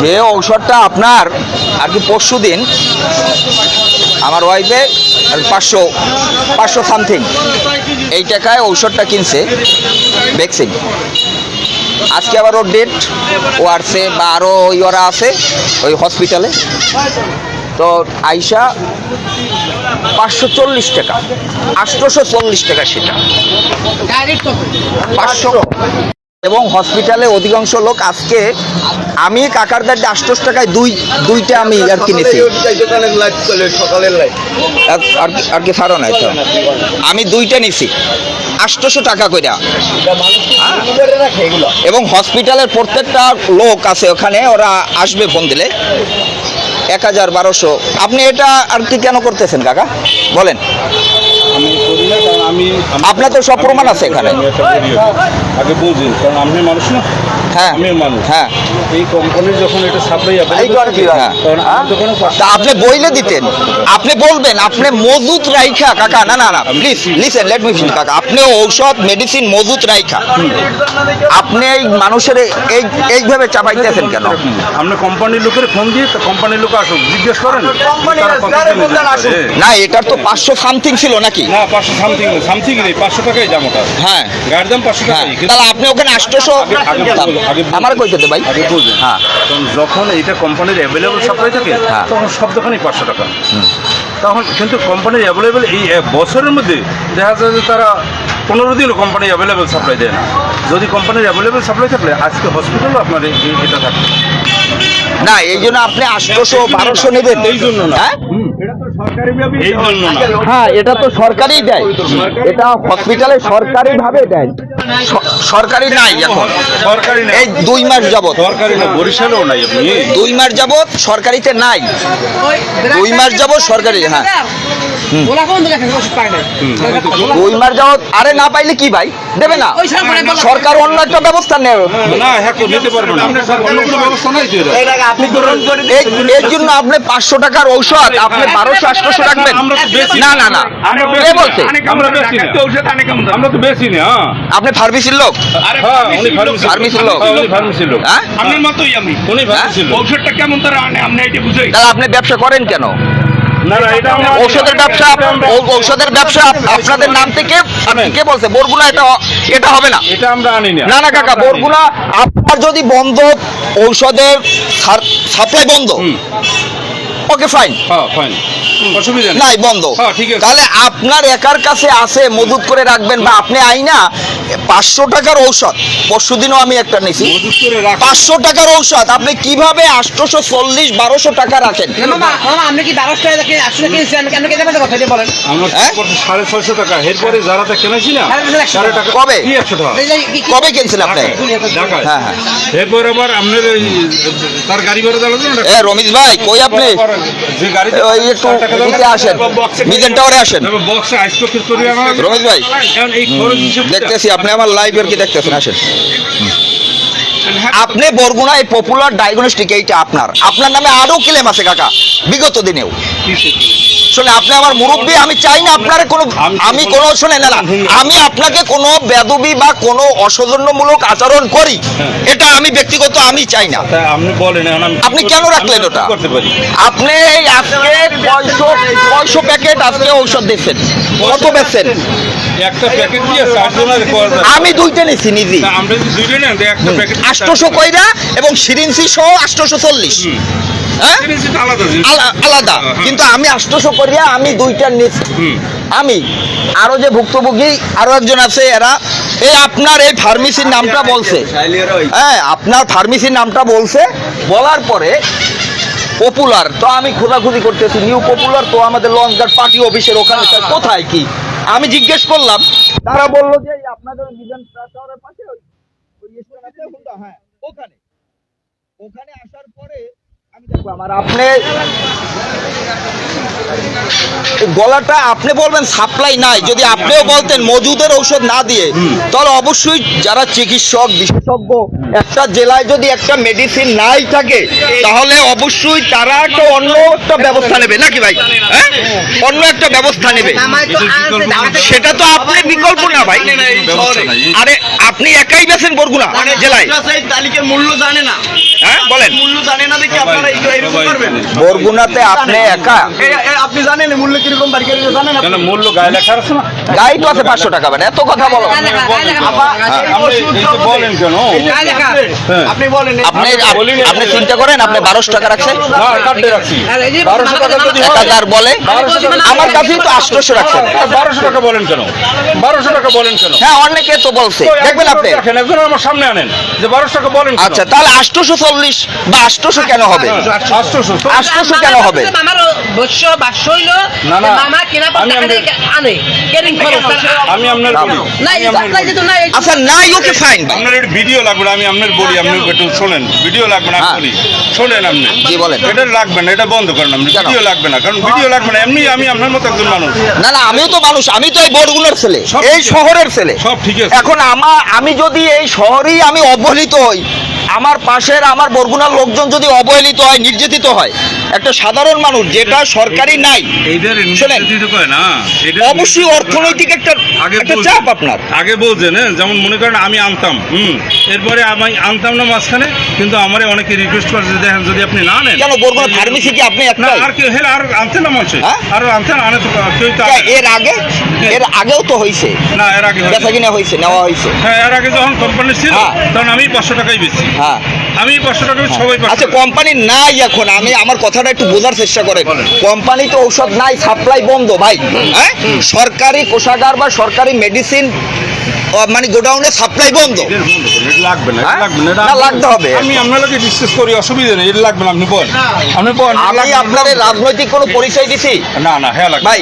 যে ঔষধটা আপনার আর কি পরশু দিন আমার ওয়াইফে 500 সামথিং এই টাকায় ঔষধটা কিনছে ভ্যাকসিন। আজকে আবার ওর ডেট ও আসছে বা আরও ওরা আছে ওই হসপিটালে, তো আইসা 540 টাকা 840 টাকা সেটা 500। এবং হসপিটালে অধিকাংশ লোক আজকে আমি কাকার কাছে 800 টাকায় দুইটা আমি আর কিনেছি আর কি সারো নাই, তো আমি দুইটা নিছি 800 টাকা কইরা। এবং হসপিটালের প্রত্যেকটা লোক আছে ওখানে, ওরা আসবে ফোন দিলে 1000-1200। আপনি এটা আর কি কেন করতেছেন কাকা বলেন? আপনার তো সব প্রমাণ আছে এখানে। আগে বুঝুন, কারণ আপনি মানুষ না, হ্যাঁ আমি মানুষ। হ্যাঁ, এই কোম্পানির যখন এটা সাপ্লাই আপনি বইলে দিতেন, আপনি বলবেন আপনি মজুত রাইখা কাকা, না না না please listen let me finish কাকা, আপনি ঔষধ মেডিসিন মজুত রাইখা আপনি এই মানুষের এইভাবে চাপাইতেছেন কেন? আপনি কোম্পানির লোকের ফোন দিয়ে কোম্পানির লোক আসুক জিজ্ঞেস করেন না, এটার তো 500 সামথিং ছিল নাকি? না 500 সামথিং নেই, 500 টাকাই দাম ওটা। হ্যাঁ গাড়ির দাম 500 টাকা। তাহলে আপনি ওখানে 800 আমার কইতে দে ভাই। আগে বুঝুন, হ্যাঁ, যখন এটা কোম্পানির অ্যাভেলেবল সাপ্লাই থাকে তখন সব দোকানেই 500 টাকা। তখন কিন্তু কোম্পানির অ্যাভেলেবেল এই বছরের মধ্যে দেখা যায় যে তারা 15 দিনও কোম্পানি অ্যাভেলেবেল সাপ্লাই দেয় না। যদি কোম্পানির অ্যাভেলেবেল সাপ্লাই থাকলে আজকে হসপিটালও আপনার এটা থাকে না, এই জন্য আপনি 800-1200 নেবেন এই জন্য না। এই জন্য না, হ্যাঁ এটা তো সরকারি দেয়, এটা হসপিটালে সরকারি ভাবে দেয়, সরকারি নাই এখন, সরকারি না। এই 2 মাস যাবত সরকারি না, বরিশালেও নাই। আপনি 2 মাস যাবত সরকারিতে নাই, 2 মাস যাবত সরকারি। হ্যাঁ 2 মাস যাবত। আরে না পাইলে কি ভাই দেবে না সরকার? অন্য একটা ব্যবস্থা নেবে না, হ্যাঁ নিতে পারবে না। অন্য কোনো ব্যবস্থা নাই তো এর জন্য আপনি 500 টাকার ঔষধ আপনি 1200-800 রাখবেন? না না না, কে বলছে? আমরা তো বেশি না। আপনি ফার্মেসির লোক? ফার্মেসির লোক, হ্যাঁ আপনার মতোই আমি। উনি ফার্মেসির লোক। ঔষধটা কেমন তারা আনে আপনি এটা বুঝাই। তাহলে আপনি ব্যবসা করেন কেন? না না, এটা ঔষধের ব্যবসা, ঔষধের ব্যবসা আপনাদের নাম থেকে কে বলছে? বরগুনা এটা হবে না, এটা আমরা আনি না। না না কাকা, বরগুনা আপনার যদি বন্ধ, ঔষধের সাপ্লাই বন্ধ, ওকে ফাইন, ফাইন, অসুবিধা নাই বন্ধ, ঠিক আছে। তাহলে আপনার একার কাছে আছে মজুত করে রাখবেন, বা আপনি আইনা 500 টাকার ঔষধ, পরশুদিনও আমি একটা নিয়েছি 500 টাকার ঔষধ, আপনি কিভাবে 840-1200 টাকা রাখেন? আপনি কি 1200 টাকা দিয়ে 800 টাকা কিনছেন? আমি কেন কথা কথা দিয়ে বলেন? আমরা 650 টাকা, এরপরে যারাটা কিনেছি না 1,500 টাকা। কবে? কি 100 টাকা কবে কিনছেন আপনি? ঢাকায়। হ্যাঁ হ্যাঁ, এরপর আবার আপনার তার গাড়ি ভাড়া দাঁড়াবে না। রমেশ ভাই কই আপনি? যে গাড়িতে ওই একটু নিতে আসেন, মিজান টাওয়ারে আসেন। বক্সে আইসপেক্ট করে আমার রমেশ ভাই এখন এই খরচ হিসেবে দেখতেছি আপনি আমার লাইভের কি দেখতেছেন, আসেন। আপনি বরগুনায় পপুলার ডায়াগনস্টিক, এইটা আপনার নামে আরো ক্লেম আছে কাকা বিগত দিনেও। শুনে আপনি আমার মুরব্বী, আমি চাই না আপনার কোনো, আমি কোনো শোনেন না, আমি আপনাকে কোনো বেদবি বা কোনো অসৌজন্যমূলক আচরণ করি এটা আমি ব্যক্তিগত আমি চাই না। আপনি বলেন আপনি কেন রাখলেন ওটা? করতে পারি। আপনি আজকে 600 প্যাকেট আজকে ঔষধ দিচ্ছেন, কত বেচছেন? একটা প্যাকেট দিয়ে 4 জনের আমি দুইটা নিছি নিজে, আমরা যদি দুইটা নেন একটা প্যাকেট 800 কইরা এবং সিরিঞ্জি সহ 840। হ্যাঁ আলাদা, কিন্তু আমি 800 করিয়া আমি দুইটা নিচ্ছি। আমি আরো যে ভুক্তভোগী আরো একজন আছে, এরা এই আপনার এই ফার্মেসির নামটা বলছে, হ্যাঁ আপনার ফার্মেসির নামটা বলছে, বলার পরে পপুলার, তো আমি খোঁজাখুঁজি করতেছি নিউ পপুলার, তো আমাদের লঞ্চঘাট পার্টি অফিসের ওখানে কোথায় কি আমি জিজ্ঞেস করলাম, তারা বললো যে আপনাদের মিজান টাওয়ারের পাশে ওই স্টেশন আছে, হ্যাঁ ওখানে আসার পরে আমি আমার আপনি গলাটা আপনি বলবেন সাপ্লাই নাই, যদি আপনিও বলতেন মজুদের ঔষধ না দিয়ে, তাহলে অবশ্যই যারা চিকিৎসক বিশেষজ্ঞ একটা জেলায় যদি একটা মেডিসিন নাই থাকে তাহলে অবশ্যই তারা একটা অন্য একটা ব্যবস্থা নেবে নাকি ভাই, হ্যাঁ অন্য একটা ব্যবস্থা নেবে। সেটা তো আপনি বিকল্প না ভাই। আরে আপনি একাই বেছেন বরগুনা জেলায়, তালিকার মূল্য জানে না, হ্যাঁ বলেন মূল্য জানে না দেখে আপনারা এরকম করবেন। বরগুনাতে আপনি একা? আপনি জানেন মূল্য কিরকম বাড়ি জানেন? কেন মূল্য গায়ে লেখা আছে না? গাই তো আছে 500 টাকা, মানে এত কথা বলো। বলেন কেন? আপনি বলেন আপনি আপনি চিন্তা করেন আপনি 1200 টাকা রাখছেন, না কাটতে রাখছি 1200 টাকা যদি হয়, 1000 বলে আমার কাছেই তো 800 রাখছেন। 1200 টাকা বলেন কেন? 1200 টাকা বলেন কেন? হ্যাঁ অনেকে তো বলছে, দেখবেন আপনি। দেখেন একজন আমার সামনে আনেন যে 1200 টাকা বলেন কেন? আচ্ছা তাহলে 840 বা 800 কেন হবে? 800 কেন হবে? আমার বর্ষ বাস হইল না, না। মামা কেনা আমি আনে কেরিং খরচ আমি আপনার বলি নাই যেত নাই আচ্ছা নাই, ওকে ফাইন ভাই। আপনার একটু ভিডিও লাগবে না, আমি আপনার বলি, আপনি একটু শোনেন, ভিডিও লাগবে না, আমি হ্যাঁ। বলি শোনেন আপনি। জি বলেন। এটা লাগবে না, এটা বন্ধ করেন আপনি, কেন? ভিডিও লাগবে না, কারণ ভিডিও লাগবে না, এমনি আমি আপনার মতো একজন মানুষ। না না আমিও তো মানুষ, আমি তো এই বরগুনার ছেলে, সব এই ঠিক আছে। শহরের ছেলে। সব ঠিক আছে। এখন আমি যদি এই শহরেই আমি অবহেলিত হই, আমার পাশের আমার বরগুনার লোকজন যদি অবহেলিত হয়, নির্যাতিত হয়, একটা সাধারণ মানুষ যেটা সরকারি নাই, শোনেন, অবশ্যই অর্থনৈতিক একটা চাপ আপনার। আগে বলছেন হ্যাঁ, যেমন মনে করেন আমি আনতাম, এরপরে আমি আনতাম না মাঝখানে, কিন্তু আমারে অনেকে রিকোয়েস্ট করছে যে দেখেন যদি আপনি না নেন। কেন বরগুনা ফার্মেসি কি আপনি না একটা? আর কেউ হেলে আর আনতে না মানুষ, হ্যাঁ? আর আনতে না, আনে তো কেউ তো এর আগেও তো হয়েছে, না, এর আগে হয়নি। বেচা কিনা হয়েছে, নেওয়া হয়েছে। হ্যাঁ এর আগে যখন কোম্পানি ছিল হ্যাঁ। তখন আমি 500 টাকাই বেশি, হ্যাঁ আমি 500 টাকা সবাই 500 আচ্ছা কোম্পানি নাই এখন, আমি আমার কথাটা একটু বোঝার চেষ্টা করেন। বলেন। কোম্পানি তো ঔষধ নাই, সাপ্লাই বন্ধ ভাই, হ্যাঁ সরকারি কোষাগার বা সরকারি মেডিসিন মানে গোডাউনে সাপ্লাই বন্ধ। এটা বন্ধ করুন, এটা লাগবে না, এটা হ্যাঁ? লাগবে না, এটা না, লাগতে হবে। আমি আপনার লোকে ডিসকাস করি, অসুবিধা নেই, এটা লাগবে না, আপনি বলেন, আপনি বলেন। আমি আপনার রাজনৈতিক কোনো পরিচয় দিছি না না হ্যাঁ লাগবে ভাই?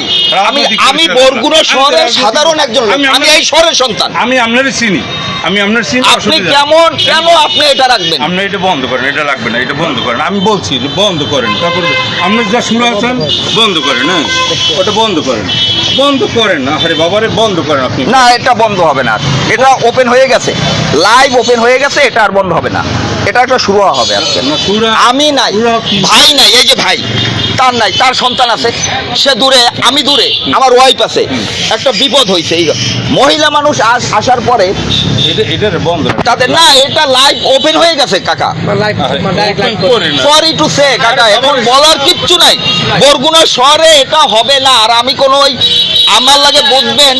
আমি বরগুনা শহরের সাধারণ একজন লোক, আমি এই শহরের সন্তান। আমি আপনারই চিনি, আমি আপনার চিনি, আপনি অসুবিধা নেই। কেন আপনি এটা রাখবেন? আপনি এটা বন্ধ করেন, এটা লাগবে না, এটা বন্ধ করেন, আমি বলছি এটা বন্ধ করেন, তারপর আপনি যা শুনে আছেন বন্ধ করেন, হ্যাঁ ওটা বন্ধ করেন, বন্ধ করেন না, আরে বাবারে বন্ধ করেন আপনি। না এটা বন্ধ হবে না, এটা ওপেন হয়ে গেছে, লাইভ ওপেন হয়ে গেছে, এটা আর বন্ধ হবে না, এটা একটা শুরু হবে আজকে। না, সুরা- আমি নাই, সুরা কি? ভাই নাই, এই যে ভাই তার নাই, তার সন্তান আছে, সে দূরে, আমি দূরে, আমার ওয়াইফ আছে, একটা বিপদ হয়েছে, এই মহিলা মানুষ আসার পরে এটা বন্ধ তাদের না, এটা লাইভ ওপেন হয়ে গেছে কাকা। করেন না। সরি টু সে কাকা, এখন বলার কিচ্ছু নাই, বরগুনা শহরে এটা হবে না। আর আমি কোনো ওই আমার লাগে বুঝবেন,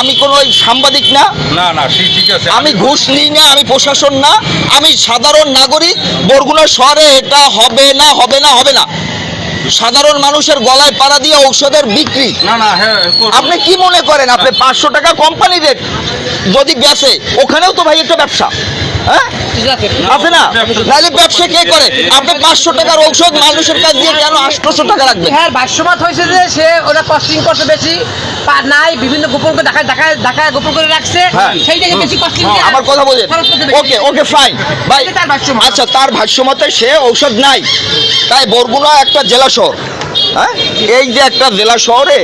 আমি কোনো ওই সাংবাদিক না, না না ঠিক আছে, আমি ঘুষ নিই না, আমি প্রশাসন না, আমি সাধারণ নাগরিক। বরগুনা শহরে এটা হবে না, হবে না, হবে না। সাধারণ মানুষের গলায় পাড়া দিয়ে ঔষধের বিক্রি, না না হ্যাঁ আপনি কি মনে করেন আপনি 500 টাকা কোম্পানি রেট যদি বেচে, ওখানেও তো ভাই একটা ব্যবসা, হ্যাঁ আছে না? নাহলে ব্যবসা কে করে? আপনি 500 টাকার ঔষধ মানুষের কাছ দিয়ে কেন 800 টাকা রাখবেন? হ্যাঁ ভাষ্যমত হয়েছে যে সে ওরা কস্টিং করছে বেশি, নাই বিভিন্ন গোপন করে ঢাকায় গোপন করে রাখছে, হ্যাঁ। সেই থেকে বেশি কস্টিং আমার কথা বলেন, ওকে ভাই তার ভাষ্যমত। আচ্ছা তার ভাষ্যমতে সে ঔষধ নাই, তাই বরগুনা একটা জেলা শহর, হ্যাঁ এই যে একটা জেলা শহরে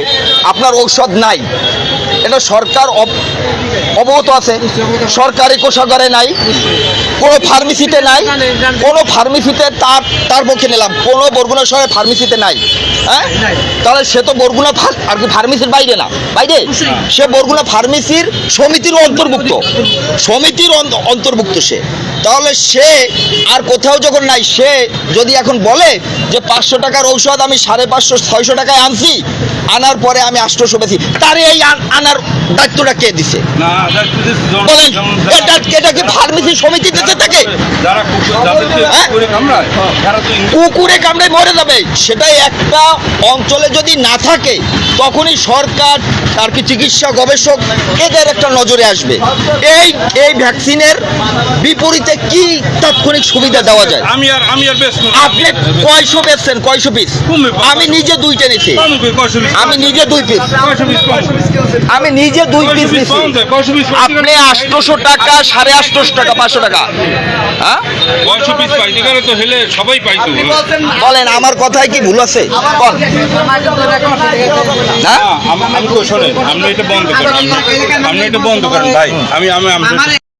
আপনার ঔষধ নাই, এটা সরকার অবগত আছে, সরকারি কোষাগারে নাই, কোনো ফার্মেসিতে নাই, কোনো ফার্মেসিতে তার পক্ষে নিলাম, কোনো বরগুনা শহরে ফার্মেসিতে নাই, হ্যাঁ তাহলে সে তো বরগুনা আর কি ফার্মেসির বাইরে না, বাইরে সে বরগুনা ফার্মেসির সমিতির অন্তর্ভুক্ত, সে তাহলে সে আর কোথাও যখন নাই, সে যদি এখন বলে যে 500 টাকার ঔষধ আমি 550-600 টাকায় আনছি, আনার পরে আমি 800 বেশি, তারে এই আনার দায়িত্বটা কে দিছে? না বলেন, এটা কি ফার্মেসি সমিতি দিতে থাকে? যারা করে কামড়ায় তারা তো কুকুরে কামড়ে মরে যাবে, সেটাই একটা অঞ্চলে যদি না থাকে তখনই সরকার আর কি চিকিৎসা গবেষক এদের একটা নজরে আসবে। এই ভ্যাকসিনের বিপরীতে কি তাৎক্ষণিক সুবিধা দেওয়া যায়? আমি আর বেশ আপনি কয়শো বেচছেন, কয়শো পিস? আমি নিজে 2টা নিছি, আমি নিজে 2 পিস, আমি নিজে 2 পিস নিছি। আপনি 800 টাকা, 850 টাকা, 500 টাকা, হ্যাঁ হ্যাঁ? 900 পিস পাইতে গেলে তো হেলে সবাই পাইতো। আপনি বলছেন বলেন আমার কথায় কি ভুল আছে বল হ্যাঁ আমি তো শোনেন, আপনি এটা বন্ধ করেন, আপনি এটা বন্ধ করেন ভাই। আমি